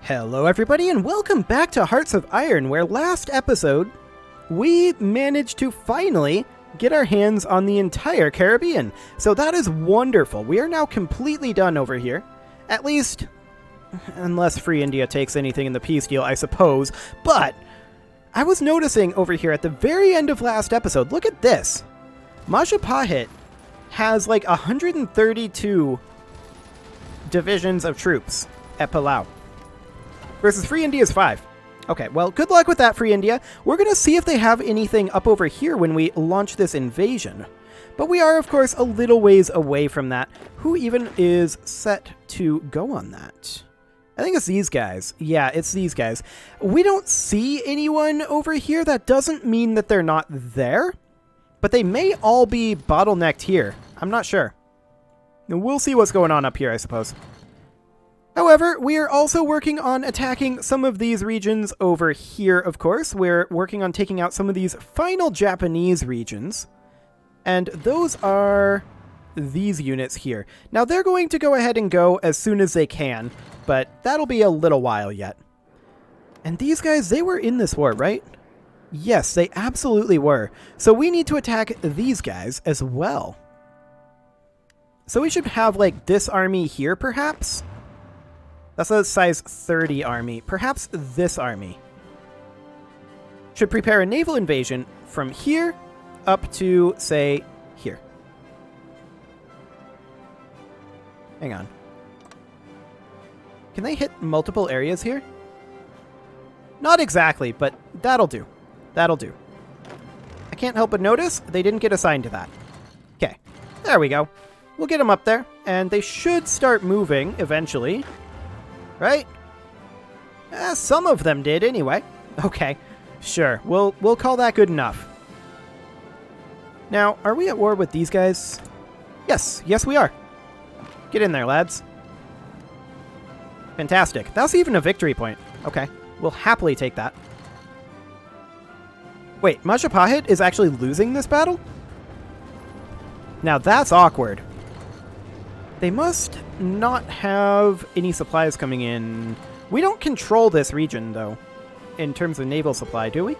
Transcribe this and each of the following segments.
Hello everybody and welcome back to Hearts of Iron, where last episode we managed to finally get our hands on the entire Caribbean. So that is wonderful. We are now completely done over here. At least, unless Free India takes anything in the peace deal, I suppose. But I was noticing over here at the very end of last episode, look at this. Majapahit has like 132 divisions of troops at Palau. Versus Free India's 5. Okay, well, good luck with that, Free India. We're going to see if they have anything up over here when we launch this invasion. But we are, of course, a little ways away from that. Who even is set to go on that? I think it's these guys. Yeah, it's these guys. We don't see anyone over here. That doesn't mean that they're not there. But they may all be bottlenecked here. I'm not sure. We'll see what's going on up here, I suppose. However, we are also working on attacking some of these regions over here, of course. We're working on taking out some of these final Japanese regions. And those are these units here. Now, they're going to go ahead and go as soon as they can, but that'll be a little while yet. And these guys, they were in this war, right? Yes, they absolutely were. So we need to attack these guys as well. So we should have, like, this army here, perhaps? That's a size 30 army. Perhaps this army should prepare a naval invasion from here up to, say, here. Hang on. Can they hit multiple areas here? Not exactly, but that'll do. That'll do. I can't help but notice they didn't get assigned to that. Okay, there we go. We'll get them up there, and they should start moving eventually. Right? Some of them did, anyway. Okay, sure. We'll call that good enough. Now, are we at war with these guys? Yes, yes we are. Get in there, lads. Fantastic. That's even a victory point. Okay, we'll happily take that. Wait, Majapahit is actually losing this battle? Now that's awkward. They must not have any supplies coming in. We don't control this region, though, in terms of naval supply, do we?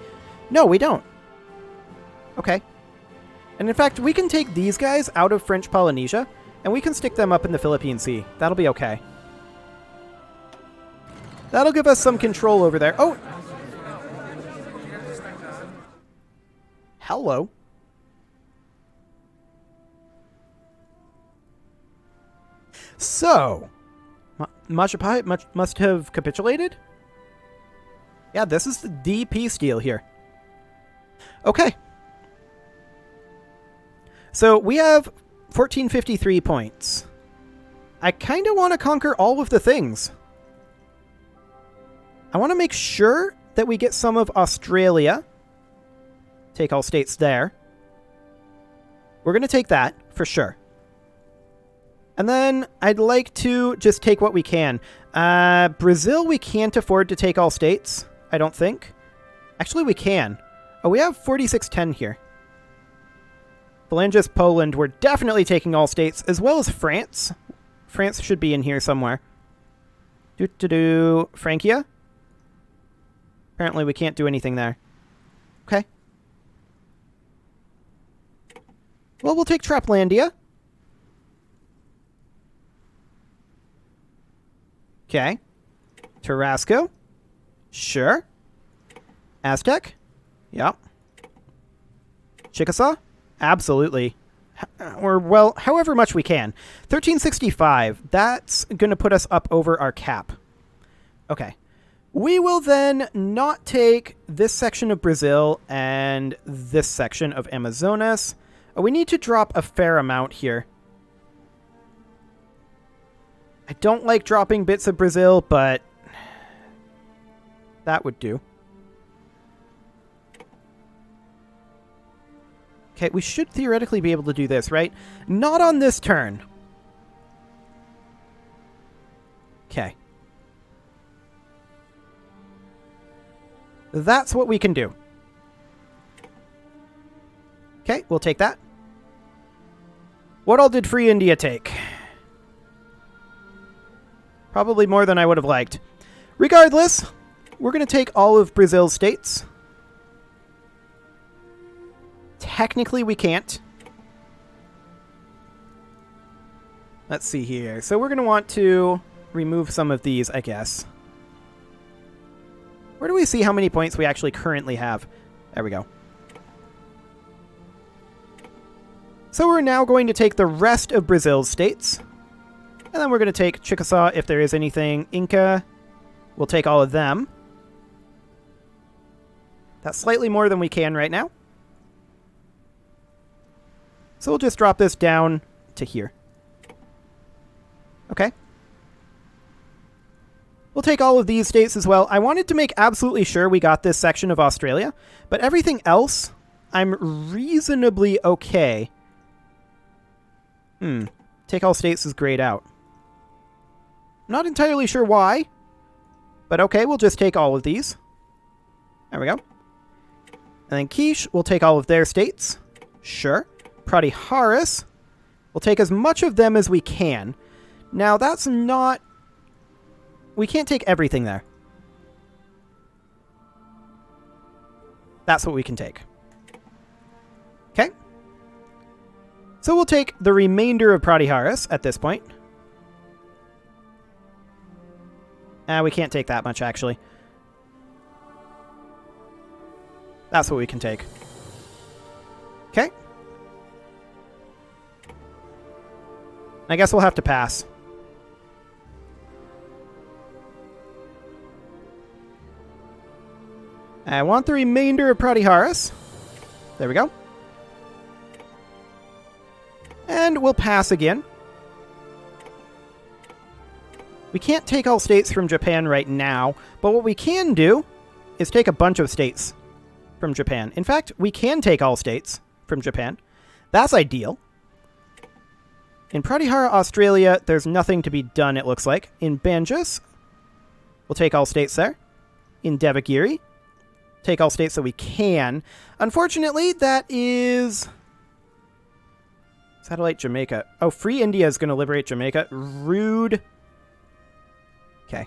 No, we don't. Okay. And in fact, we can take these guys out of French Polynesia, and we can stick them up in the Philippine Sea. That'll be okay. That'll give us some control over there. Oh! Hello. So, Majapahit must have capitulated? Yeah, this is the peace deal here. Okay. So, we have 1453 points. I kind of want to conquer all of the things. I want to make sure that we get some of Australia. Take all states there. We're going to take that, for sure. And then I'd like to just take what we can. Brazil, we can't afford to take all states, I don't think. Actually, we can. Oh, we have 4610 here. Phalanges, Poland, we're definitely taking all states, as well as France. France should be in here somewhere. Francia? Apparently we can't do anything there. Okay. Well, we'll take Traplandia. Okay. Tarasco. Sure. Aztec. Yep. Chickasaw. Absolutely. Or, well, however much we can. 1365. That's going to put us up over our cap. Okay. We will then not take this section of Brazil and this section of Amazonas. We need to drop a fair amount here. I don't like dropping bits of Brazil, but that would do. Okay, we should theoretically be able to do this, right? Not on this turn. Okay. That's what we can do. Okay, we'll take that. What all did Free India take? Probably more than I would have liked. Regardless, we're going to take all of Brazil's states. Technically, we can't. Let's see here. So we're going to want to remove some of these, I guess. Where do we see how many points we actually currently have? There we go. So we're now going to take the rest of Brazil's states. And then we're going to take Chickasaw if there is anything. Inca, we'll take all of them. That's slightly more than we can right now. So we'll just drop this down to here. Okay. We'll take all of these states as well. I wanted to make absolutely sure we got this section of Australia, but everything else, I'm reasonably okay. Take all states is grayed out. Not entirely sure why, but okay, we'll just take all of these. There we go. And then Quiche, we'll take all of their states. Sure. Pratiharis, we'll take as much of them as we can. Now, that's not... We can't take everything there. That's what we can take. Okay. So we'll take the remainder of Pratiharis at this point. We can't take that much, actually. That's what we can take. Okay. I guess we'll have to pass. I want the remainder of Pratiharis. There we go. And we'll pass again. We can't take all states from Japan right now, but what we can do is take a bunch of states from Japan. In fact, we can take all states from Japan. That's ideal. In Pratihara, Australia, there's nothing to be done, it looks like. In Banjus, we'll take all states there. In Devagiri, take all states that we can. Unfortunately, that is... Satellite Jamaica. Oh, Free India is going to liberate Jamaica. Rude. Okay.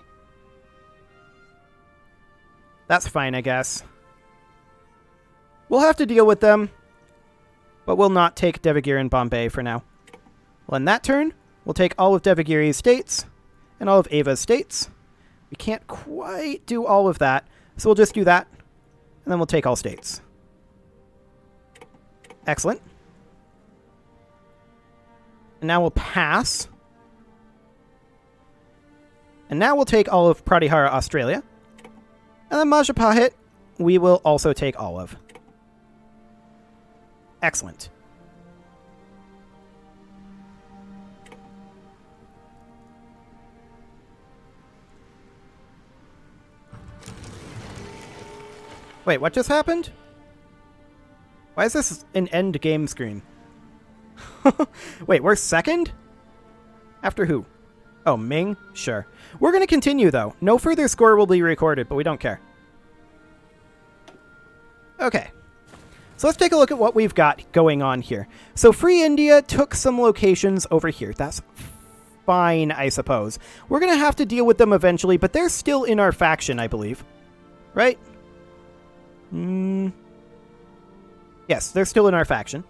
That's fine, I guess. We'll have to deal with them, but we'll not take Devagiri and Bombay for now. Well, in that turn, we'll take all of Devagiri's states and all of Ava's states. We can't quite do all of that, so we'll just do that, and then we'll take all states. Excellent. And now we'll pass. And now we'll take all of Pratihara, Australia. And then Majapahit, we will also take all of. Excellent. Wait, what just happened? Why is this an end game screen? Wait, we're second? After who? Oh, Ming? Sure. We're going to continue, though. No further score will be recorded, but we don't care. Okay. So let's take a look at what we've got going on here. So Free India took some locations over here. That's fine, I suppose. We're going to have to deal with them eventually, but they're still in our faction, I believe. Right? Yes, they're still in our faction.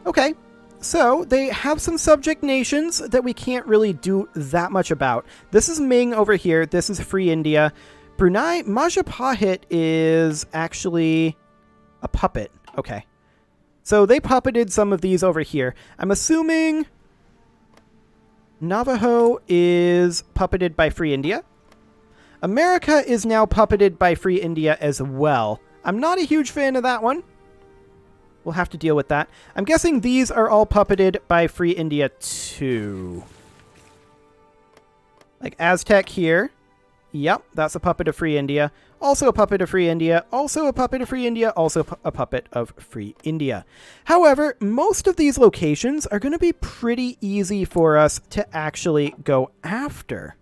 Okay, so they have some subject nations that we can't really do that much about. This is Ming over here. This is Free India. Brunei, Majapahit is actually a puppet. Okay. So they puppeted some of these over here. I'm assuming Navajo is puppeted by Free India. America is now puppeted by Free India as well. I'm not a huge fan of that one. We'll have to deal with that. I'm guessing these are all puppeted by Free India too. Like Aztec here. Yep, that's a puppet of Free India. Also a puppet of Free India. Also a puppet of Free India. Also a puppet of Free India. However, most of these locations are going to be pretty easy for us to actually go after.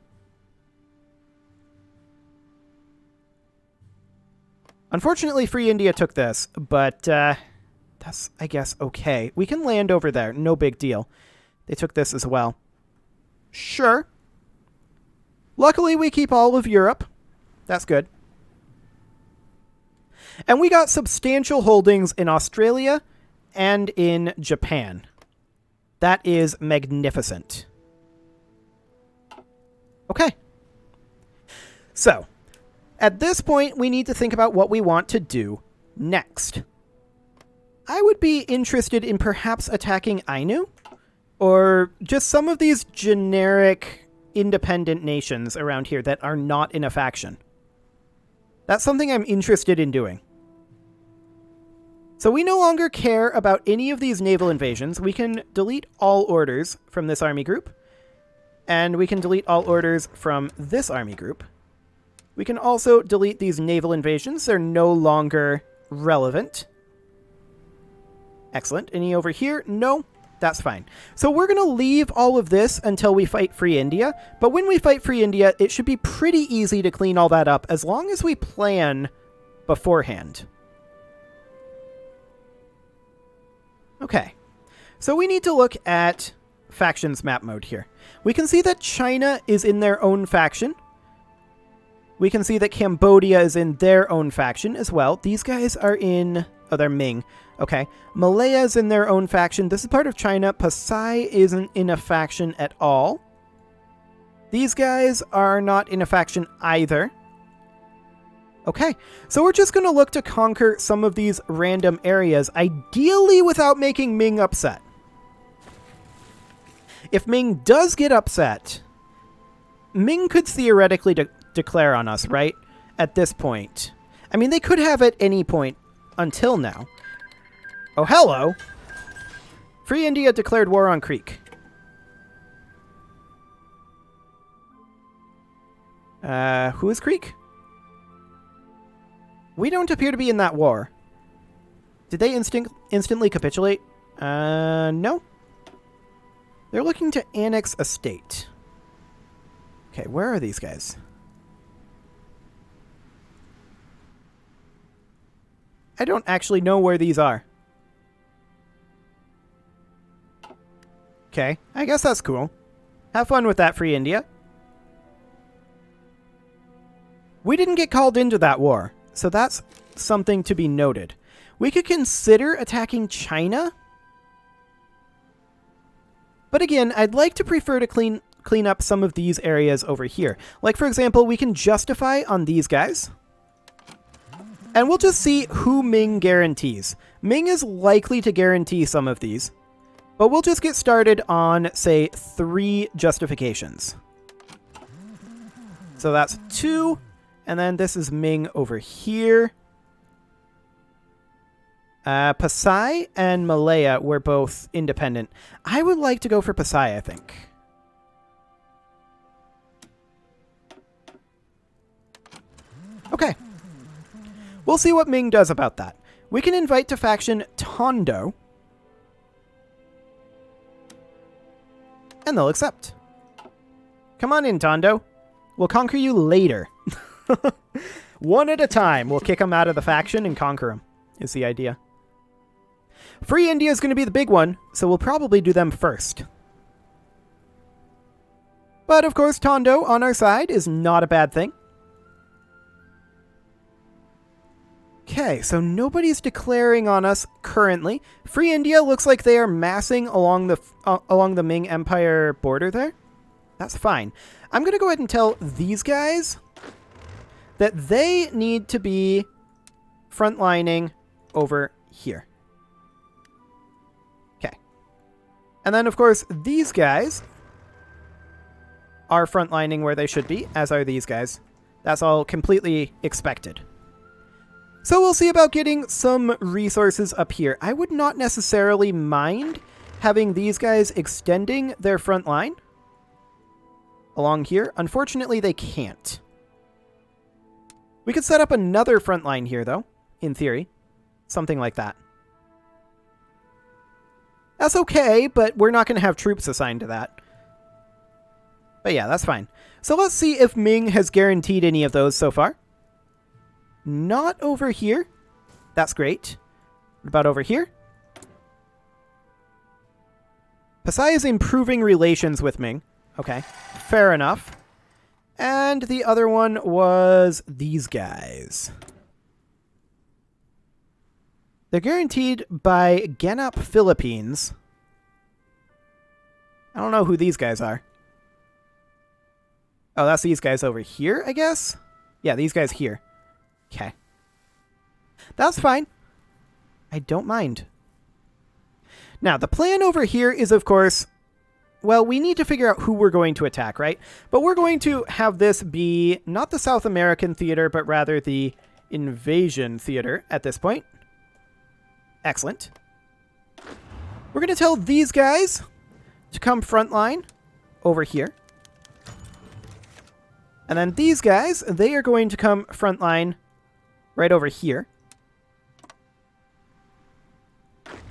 Unfortunately, Free India took this, but that's, I guess, okay. We can land over there. No big deal. They took this as well. Sure. Luckily, we keep all of Europe. That's good. And we got substantial holdings in Australia and in Japan. That is magnificent. Okay. So, at this point, we need to think about what we want to do next. I would be interested in perhaps attacking Ainu, or just some of these generic independent nations around here that are not in a faction. That's something I'm interested in doing. So we no longer care about any of these naval invasions. We can delete all orders from this army group. And we can delete all orders from this army group. We can also delete these naval invasions. They're no longer relevant. Excellent. Any over here? No. That's fine. So we're going to leave all of this until we fight Free India. But when we fight Free India, it should be pretty easy to clean all that up as long as we plan beforehand. Okay. So we need to look at factions map mode here. We can see that China is in their own faction. We can see that Cambodia is in their own faction as well. These guys are in... Oh, they're Ming. Okay. Malaya is in their own faction. This is part of China. Pasai isn't in a faction at all. These guys are not in a faction either. Okay. So we're just going to look to conquer some of these random areas, ideally without making Ming upset. If Ming does get upset, Ming could theoretically declare on us, right? At this point. I mean, they could have at any point until now. Oh, hello! Free India declared war on Creek. Who is Creek? We don't appear to be in that war. Did they instantly capitulate? No. They're looking to annex a state. Okay, where are these guys? I don't actually know where these are. Okay, I guess that's cool. Have fun with that, Free India. We didn't get called into that war, so that's something to be noted. We could consider attacking China. But again, I'd like to prefer to clean up some of these areas over here. Like, for example, we can justify on these guys. And we'll just see who Ming guarantees. Ming is likely to guarantee some of these. But we'll just get started on, say, 3 justifications. So that's 2. And then this is Ming over here. Pasai and Malaya were both independent. I would like to go for Pasai, I think. Okay. We'll see what Ming does about that. We can invite to faction Tondo. And they'll accept. Come on in, Tondo. We'll conquer you later. One at a time. We'll kick them out of the faction and conquer them, is the idea. Free India is going to be the big one, so we'll probably do them first. But, of course, Tondo on our side is not a bad thing. Okay, so nobody's declaring on us currently. Free India looks like they are massing along the Ming Empire border there. That's fine. I'm going to go ahead and tell these guys that they need to be frontlining over here. Okay. And then, of course, these guys are frontlining where they should be, as are these guys. That's all completely expected. So we'll see about getting some resources up here. I would not necessarily mind having these guys extending their front line along here. Unfortunately, they can't. We could set up another front line here, though, in theory. Something like that. That's okay, but we're not going to have troops assigned to that. But yeah, that's fine. So let's see if Ming has guaranteed any of those so far. Not over here. That's great. What about over here? Pasai is improving relations with Ming. Okay, fair enough. And the other one was these guys. They're guaranteed by Genup Philippines. I don't know who these guys are. Oh, that's these guys over here, I guess? Yeah, these guys here. Okay. That's fine. I don't mind. Now, the plan over here is, of course, well, we need to figure out who we're going to attack, right? But we're going to have this be not the South American theater, but rather the invasion theater at this point. Excellent. We're going to tell these guys to come frontline over here. And then these guys, they are going to come frontline right over here.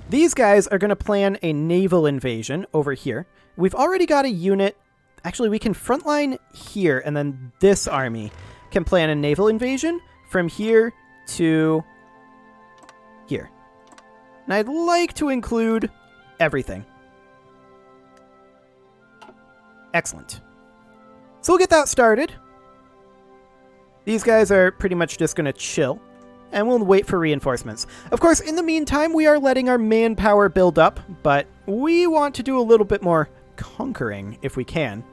These guys are going to plan a naval invasion over here. We've already got a unit. Actually, we can frontline here, and then this army can plan a naval invasion from here to here. And I'd like to include everything. Excellent. So we'll get that started. These guys are pretty much just going to chill, and we'll wait for reinforcements. Of course, in the meantime, we are letting our manpower build up, but we want to do a little bit more conquering if we can.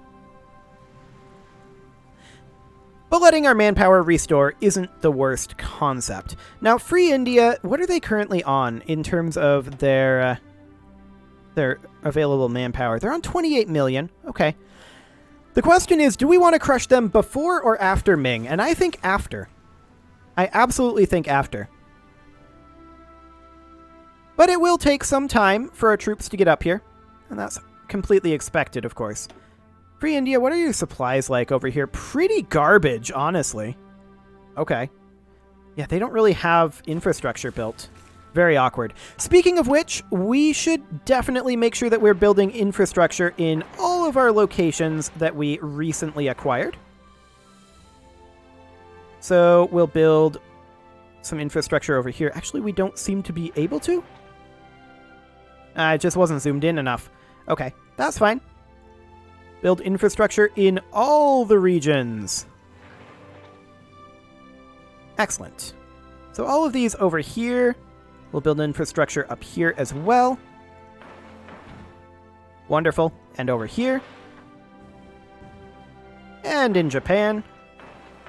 But letting our manpower restore isn't the worst concept. Now, Free India, what are they currently on in terms of their available manpower? They're on 28 million. Okay. The question is, do we want to crush them before or after Ming? And I think after. I absolutely think after. But it will take some time for our troops to get up here. And that's completely expected, of course. Free India, what are your supplies like over here? Pretty garbage, honestly. Okay. Yeah, they don't really have infrastructure built. Very awkward. Speaking of which, we should definitely make sure that we're building infrastructure in all of our locations that we recently acquired. So we'll build some infrastructure over here. Actually, we don't seem to be able to. It just wasn't zoomed in enough. Okay, that's fine. Build infrastructure in all the regions. Excellent. So all of these over here. We'll build infrastructure up here as well. Wonderful. And over here. And in Japan.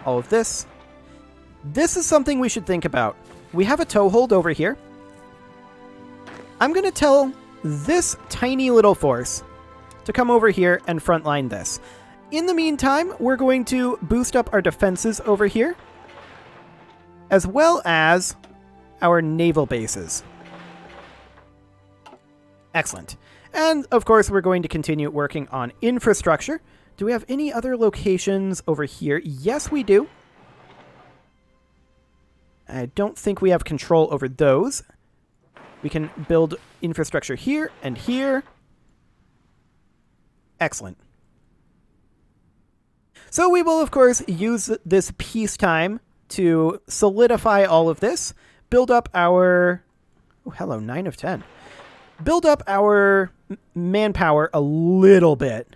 All of this. This is something we should think about. We have a toehold over here. I'm going to tell this tiny little force to come over here and frontline this. In the meantime, we're going to boost up our defenses over here, as well as our naval bases. Excellent. And, of course, we're going to continue working on infrastructure. Do we have any other locations over here? Yes, we do. I don't think we have control over those. We can build infrastructure here and here. Excellent. So we will, of course, use this peacetime to solidify all of this, build up our... Oh, hello, 9 of 10. Build up our manpower a little bit.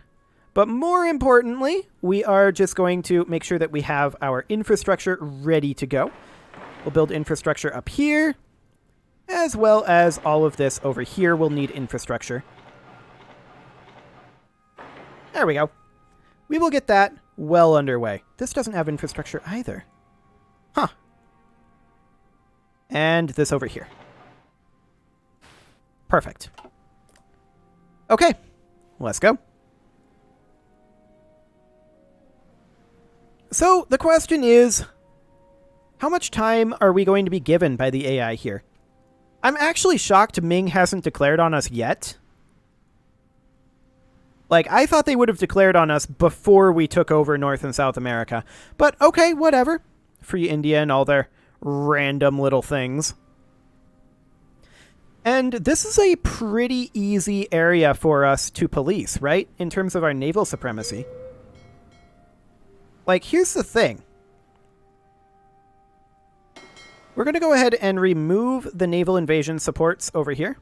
But more importantly, we are just going to make sure that we have our infrastructure ready to go. We'll build infrastructure up here, as well as all of this over here will need infrastructure. There we go. We will get that well underway. This doesn't have infrastructure either. Huh. And this over here. Perfect. Okay, let's go. So the question is, how much time are we going to be given by the AI here? I'm actually shocked Ming hasn't declared on us yet. Like, I thought they would have declared on us before we took over North and South America. But okay, whatever. Free India and all their random little things. And this is a pretty easy area for us to police, right? In terms of our naval supremacy. Like, here's the thing. We're going to go ahead and remove the naval invasion supports over here.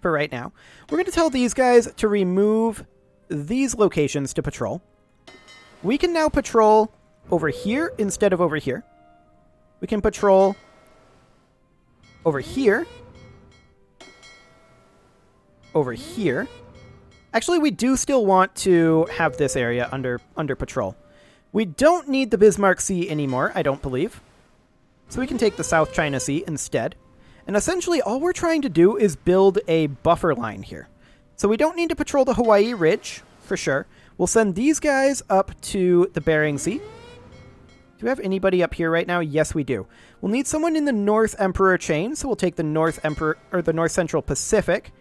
For right now. We're going to tell these guys to remove these locations to patrol. We can now patrol over here instead of over here. We can patrol over here. Over here. Actually, we do still want to have this area under patrol. We don't need the Bismarck Sea anymore, I don't believe. So we can take the South China Sea instead. And essentially, all we're trying to do is build a buffer line here. So we don't need to patrol the Hawaii Ridge, for sure. We'll send these guys up to the Bering Sea. Do we have anybody up here right now? Yes, we do. We'll need someone in the North Emperor chain, so we'll take the North Central Pacific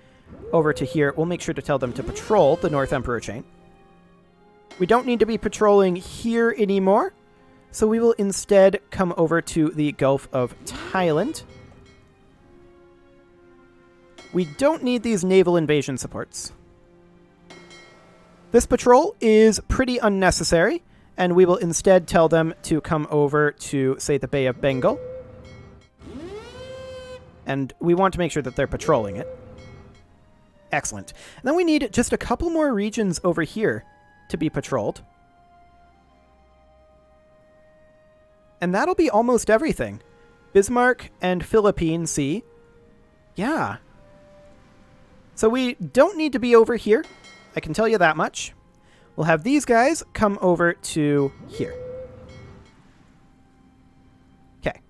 over to here. We'll make sure to tell them to patrol the North Emperor chain. We don't need to be patrolling here anymore, so we will instead come over to the Gulf of Thailand. We don't need these naval invasion supports. This patrol is pretty unnecessary, and we will instead tell them to come over to, say, the Bay of Bengal. And we want to make sure that they're patrolling it. Excellent. And then we need just a couple more regions over here to be patrolled. And that'll be almost everything. Bismarck and Philippine Sea. Yeah. So we don't need to be over here. I can tell you that much. We'll have these guys come over to here. Okay.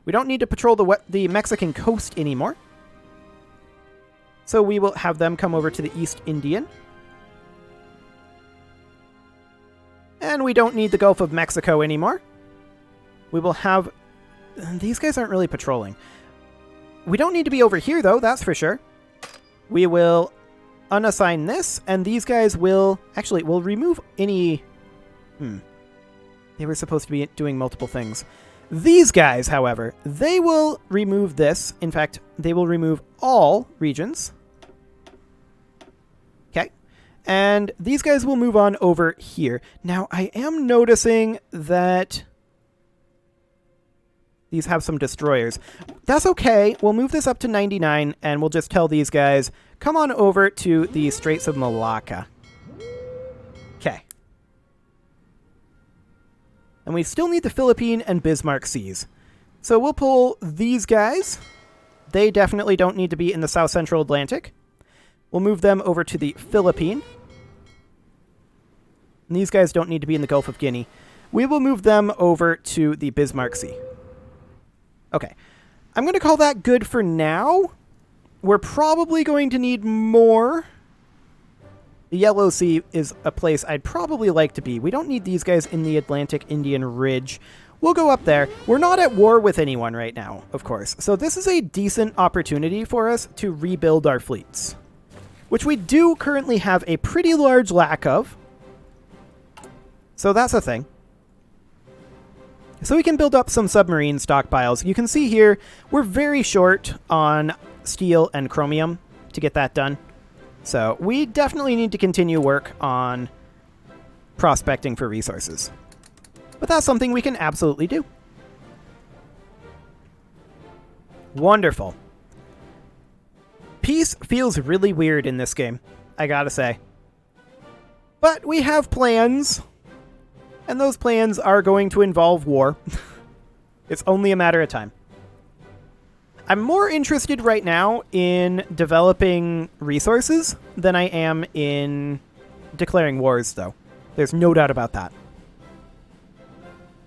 We don't need to patrol the Mexican coast anymore. So we will have them come over to the East Indian. And we don't need the Gulf of Mexico anymore. We will have... These guys aren't really patrolling. We don't need to be over here, though, that's for sure. We will unassign this, and these guys will... Actually, we'll remove any... They were supposed to be doing multiple things. These guys, however, they will remove this. In fact, they will remove all regions. Okay. And these guys will move on over here. Now, I am noticing that these have some destroyers. That's okay. We'll move this up to 99, and we'll just tell these guys, come on over to the Straits of Malacca. Okay. And we still need the Philippine and Bismarck Seas. So we'll pull these guys. They definitely don't need to be in the South Central Atlantic. We'll move them over to the Philippine. And these guys don't need to be in the Gulf of Guinea. We will move them over to the Bismarck Sea. Okay. I'm going to call that good for now. We're probably going to need more. The Yellow Sea is a place I'd probably like to be. We don't need these guys in the Atlantic Indian Ridge. We'll go up there. We're not at war with anyone right now, of course. So this is a decent opportunity for us to rebuild our fleets, which we do currently have a pretty large lack of. So that's a thing. So we can build up some submarine stockpiles. You can see here, we're very short on steel and chromium to get that done. So we definitely need to continue work on prospecting for resources. But that's something we can absolutely do. Wonderful. Peace feels really weird in this game, I gotta say. But we have plans. And those plans are going to involve war. It's only a matter of time. I'm more interested right now in developing resources than I am in declaring wars, though. There's no doubt about that.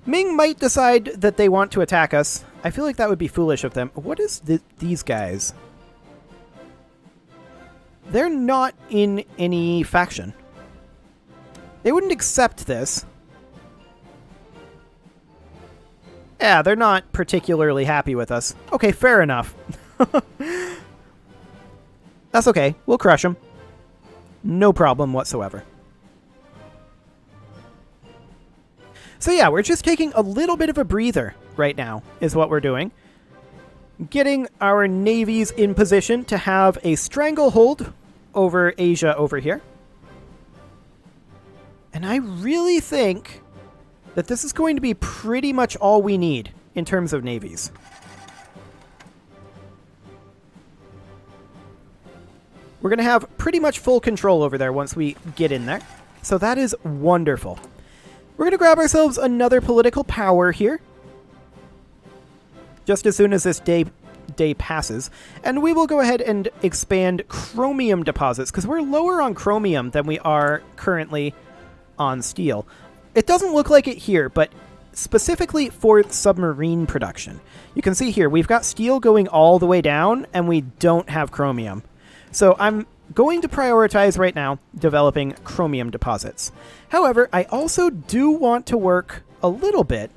Ming might decide that they want to attack us. I feel like that would be foolish of them. What is these guys? They're not in any faction. They wouldn't accept this. Yeah, they're not particularly happy with us. Okay, fair enough. That's okay. We'll crush them. No problem whatsoever. So yeah, we're just taking a little bit of a breather right now, is what we're doing. Getting our navies in position to have a stranglehold over Asia over here. And I really think that this is going to be pretty much all we need in terms of navies. We're going to have pretty much full control over there once we get in there. So that is wonderful. We're going to grab ourselves another political power here, just as soon as this day passes, and we will go ahead and expand chromium deposits, because we're lower on chromium than we are currently on steel. It doesn't look like it here, but specifically for submarine production. You can see here, we've got steel going all the way down, and we don't have chromium. So I'm going to prioritize right now developing chromium deposits. However, I also do want to work a little bit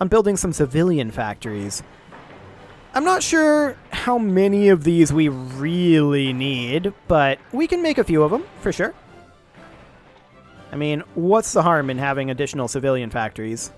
on building some civilian factories. I'm not sure how many of these we really need, but we can make a few of them, for sure. I mean, what's the harm in having additional civilian factories?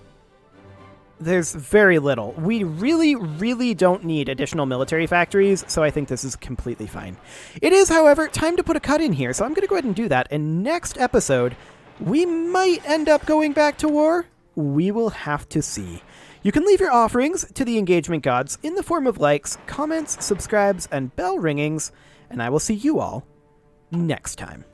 There's very little. We really don't need additional military factories, so I think this is completely fine. It is, however, time to put a cut in here, so I'm going to go ahead and do that. And next episode, we might end up going back to war. We will have to see. You can leave your offerings to the engagement gods in the form of likes, comments, subscribes, and bell ringings, and I will see you all next time.